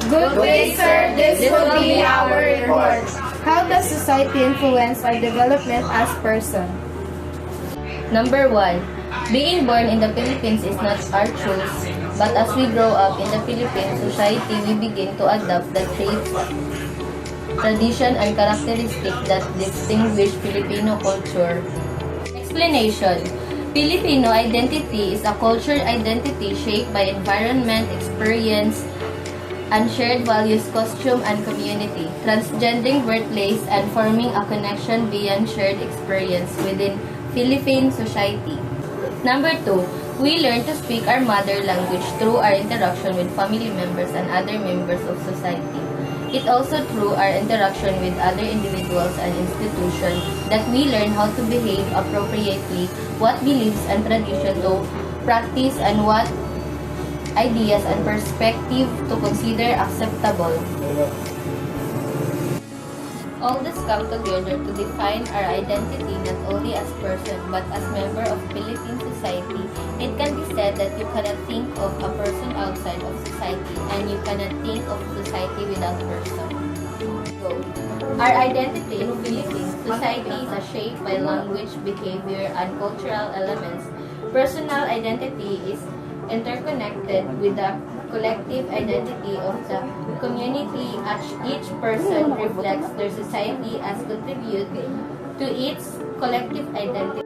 Good day, sir. This will be our report. How does society influence our development as person? Number 1. Being born in the Philippines is not our choice, but as we grow up in the Philippine society, we begin to adopt the traits, tradition, and characteristics that distinguish Filipino culture. Explanation. Filipino identity is a cultural identity shaped by environment, experience, and shared values, costume, and community, transcending birthplace and forming a connection beyond shared experience within Philippine society. Number 2, we learn to speak our mother language through our interaction with family members and other members of society. It also through our interaction with other individuals and institutions that we learn how to behave appropriately, what beliefs and tradition to practice, and what ideas and perspective to consider acceptable. All this come together to define our identity not only as person but as member of Philippine society. It can be said that you cannot think of a person outside of society and you cannot think of society without person. So, our identity in Philippine society is shaped by language, behavior, and cultural elements. Personal identity is interconnected with the collective identity of the community as each person reflects their society as contribute to its collective identity.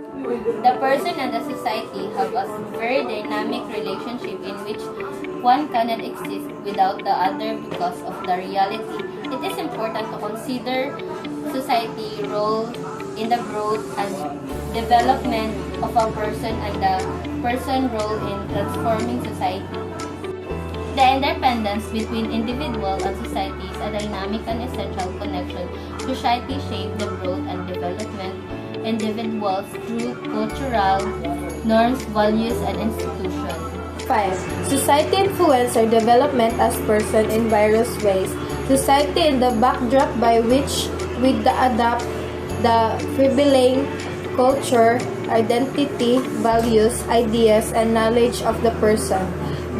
The person and the society have a very dynamic relationship in which one cannot exist without the other because of the reality. It is important to consider society role in the growth and development of a person and the person role in transforming society. The interdependence between individual and society is a dynamic and essential connection. Society shapes the growth and development individuals through cultural norms, values, and institutions. 5. Society influences our development as person in various ways. Society in the backdrop by which we adapt the prevailing culture, identity, values, ideas, and knowledge of the person.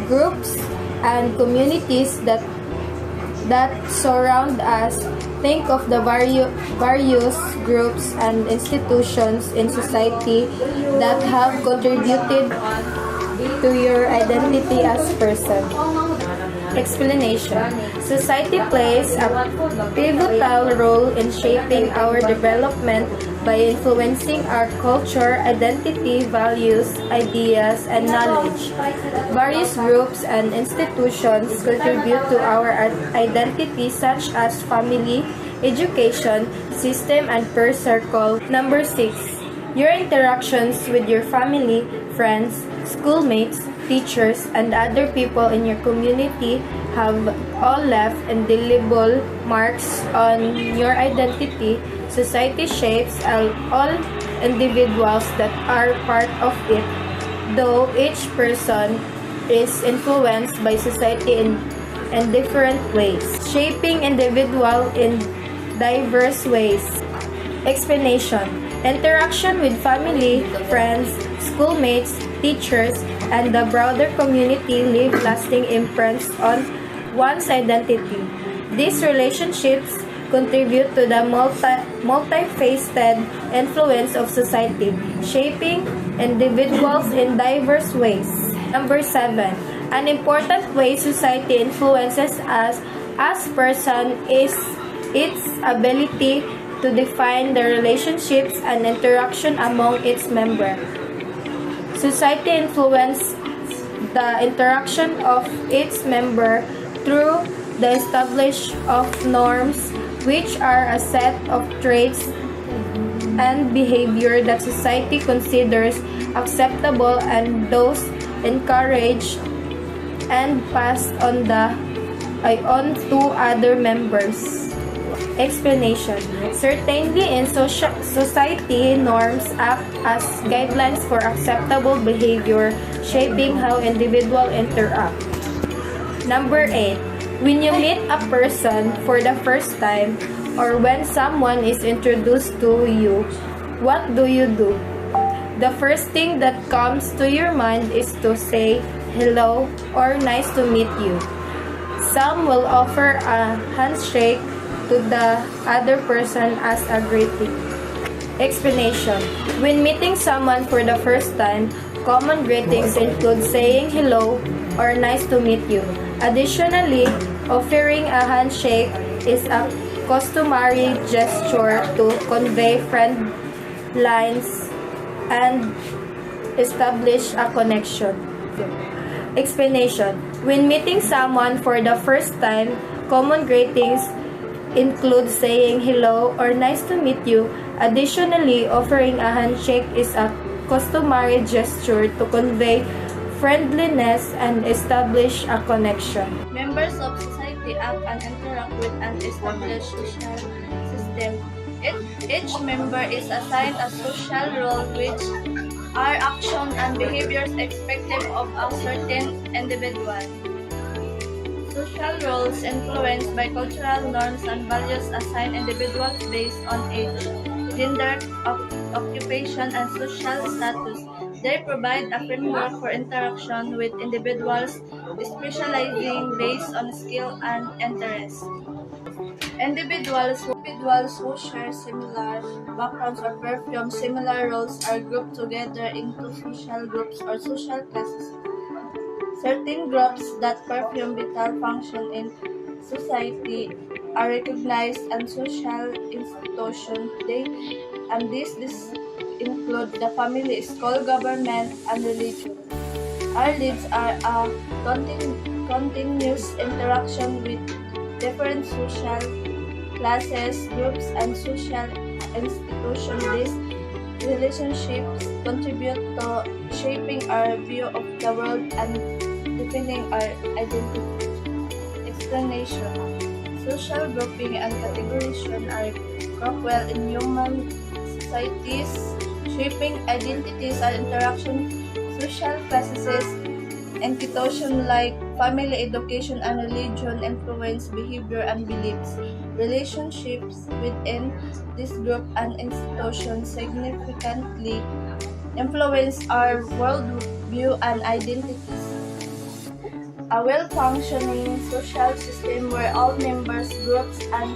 Groups and communities that surround us. Think of the various groups and institutions in society that have contributed to your identity as person. Explanation. Society plays a pivotal role in shaping our development by influencing our culture, identity, values, ideas, and knowledge. Various groups and institutions contribute to our identity such as family, education, system, and peer circle. Number 6. Your interactions with your family, friends, schoolmates, teachers, and other people in your community have all left indelible marks on your identity. Society shapes all individuals that are part of it, though each person is influenced by society in different ways, shaping individual in diverse ways. Explanation. Interaction with family, friends, schoolmates, teachers, and the broader community leave lasting imprints on one's identity. These relationships contribute to the multifaceted influence of society, shaping individuals in diverse ways. Number 7. An important way society influences us as person is its ability to define the relationships and interaction among its members. Society influences the interaction of its member through the establishment of norms, which are a set of traits and behavior that society considers acceptable and those encouraged and passed on to other members. Explanation. Certainly in society, norms act as guidelines for acceptable behavior, shaping how individuals interact. Number 8. When you meet a person for the first time or when someone is introduced to you, what do? The first thing that comes to your mind is to say hello or nice to meet you. Some will offer a handshake to the other person as a greeting. Explanation. When meeting someone for the first time, common greetings include saying hello or nice to meet you. Additionally, offering a handshake is a customary gesture to convey friend lines and establish a connection. Explanation. When meeting someone for the first time, common greetings include saying hello or nice to meet you. Additionally, offering a handshake is a customary gesture to convey friendliness and establish a connection. Members of society act and interact with an established social system. Each member is assigned a social role which are actions and behaviors expected of a certain individual. Social roles influenced by cultural norms and values assign individuals based on age, gender, occupation, and social status. They provide a framework for interaction with individuals, specializing based on skill and interest. Individuals who share similar backgrounds or perform similar roles are grouped together into social groups or social classes. Certain groups that perform vital function in society are recognized as social institutions. These include the family, school, government, and religion. Our lives are a continuous interaction with different social classes, groups, and social institutions. These relationships contribute to shaping our view of the world and defining our identity. Explanation. Social grouping and categorization are crucial in human societies, shaping identities and interaction. Social classes, institutions like family, education, and religion influence behavior and beliefs. Relationships within this group and institution significantly influence our worldview and identities. A well-functioning social system where all members, groups, and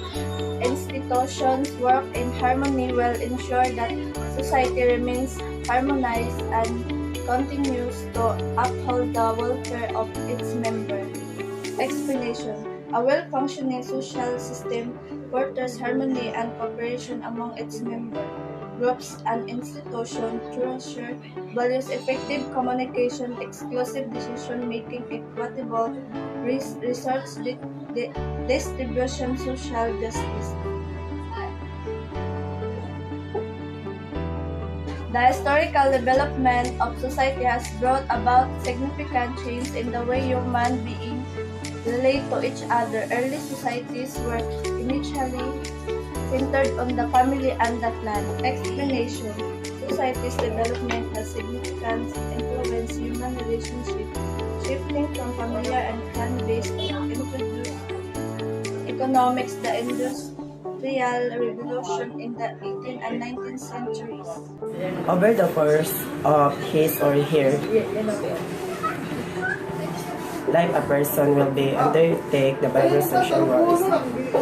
institutions work in harmony will ensure that society remains harmonized and continues to uphold the welfare of its members. Explanation. A well-functioning social system fosters harmony and cooperation among its members, groups, and institutions through shared values, effective communication, exclusive decision-making, equitable resource distribution, social justice. The historical development of society has brought about significant change in the way human beings relate to each other. Early societies were initially centered on the family and the clan. Explanation. Society's development has significantly influenced human relationships, shifting from familiar and clan-based to introduced economics, the Industrial Revolution in the 18th and 19th centuries. Over the course of his or her life, a person will be undertake the various social roles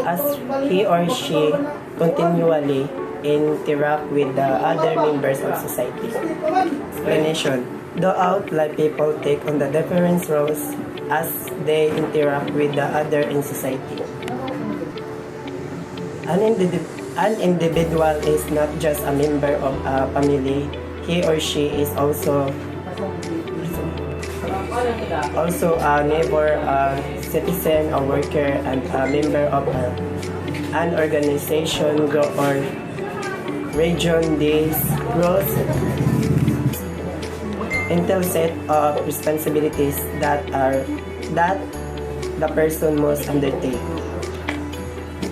as he or she continually interact with the other members of society. Explanation. Throughout life, people take on the different roles as they interact with the other in society. An individual is not just a member of a family. He or she is also a neighbor, a citizen, a worker, and a member of an organization, group, or region. These roles entail set of responsibilities that the person must undertake.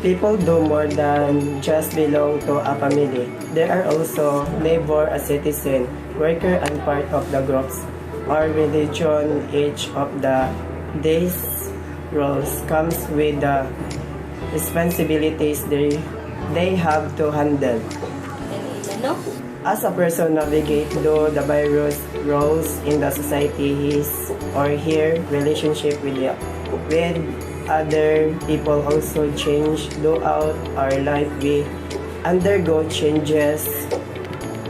People do more than just belong to a family. They are also neighbor, a citizen, worker, and part of the groups or religion. Each of these roles comes with the responsibilities they have to handle. As a person navigates through the various roles in the society, his or her relationship with other people also change throughout our life. We undergo changes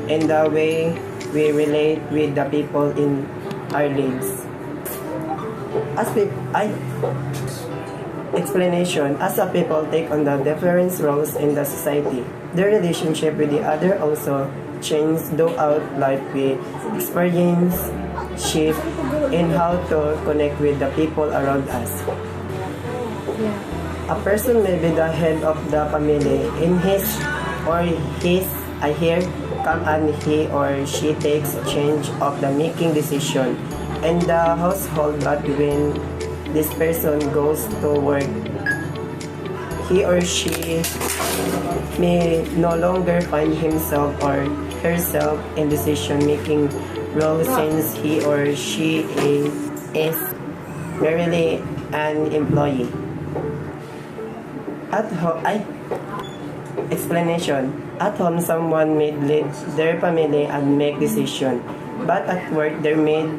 in the way we relate with the people in our lives. Explanation. As a people take on the different roles in the society, their relationship with the other also change throughout life. We experience shift in how to connect with the people around us. A person may be the head of the family. In his or his I hear come and he or she takes change of the making decision in the household, but when this person goes to work, he or she may no longer find himself or herself in decision-making role since he or she is merely an employee. Explanation. At home, someone may lead their family and make decision, but at work, they may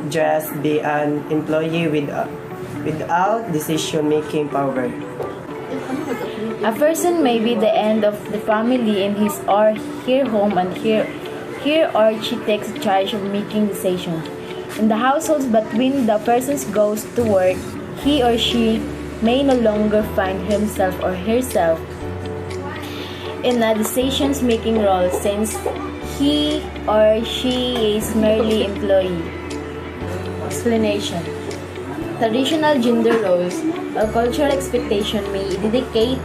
just be an employee without decision-making power. A person may be the end of the family in his or her home, and here or she takes charge of making decisions in the households, but when the person goes to work, he or she may no longer find himself or herself in a decision-making role since he or she is merely employee. Explanation. Traditional gender roles or cultural expectation may indicate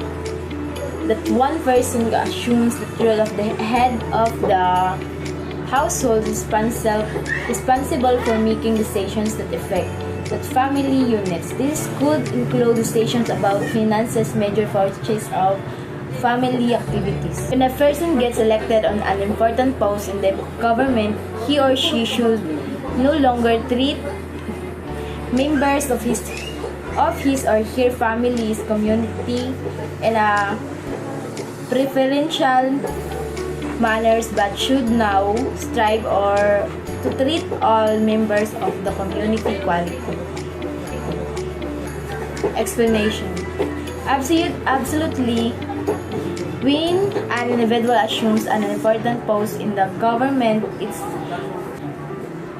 that one person assumes the role of the head of the household responsible for making decisions that affect that family units. This could include decisions about finances, major purchase of family activities. When a person gets elected on an important post in the government, he or she should no longer treat members of his or her family's community in a preferential manners, but should now strive or to treat all members of the community equally. Explanation. Absolutely, when an individual assumes an important post in the government, it's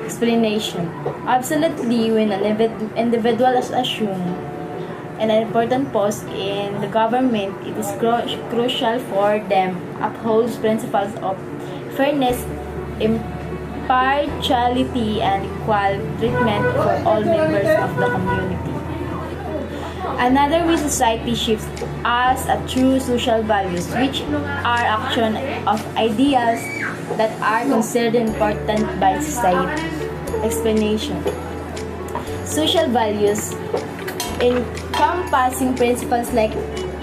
explanation. Absolutely, when an individual is assumed an important post in the government, it is crucial for them upholds principles of fairness, impartiality, and equal treatment for all members of the community. Another way society shifts us are true social values, which are action of ideas that are considered important by society. Explanation. Social values encompassing principles like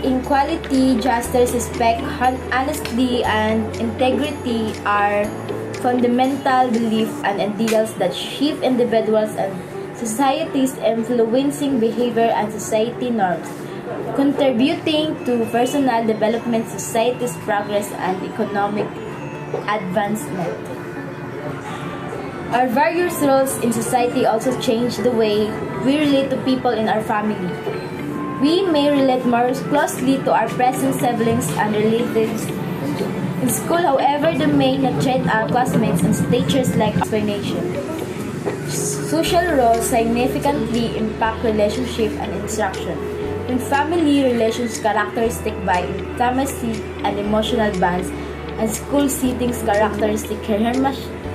equality, justice, respect, honesty, and integrity are fundamental beliefs and ideals that shape individuals and societies, influencing behavior and society norms, contributing to personal development, society's progress, and economic advancement. Our various roles in society also change the way we relate to people in our family. We may relate more closely to our present siblings and relatives. In school, however, they may not treat our classmates and teachers like explanation. Social roles significantly impact relationship and instruction. In family relations characteristic by intimacy and emotional bonds, and school settings characteristic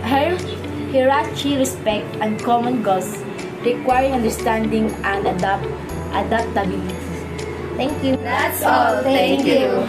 hierarchy, respect, and common goals, requiring understanding and adaptability. Thank you. That's all. Thank you.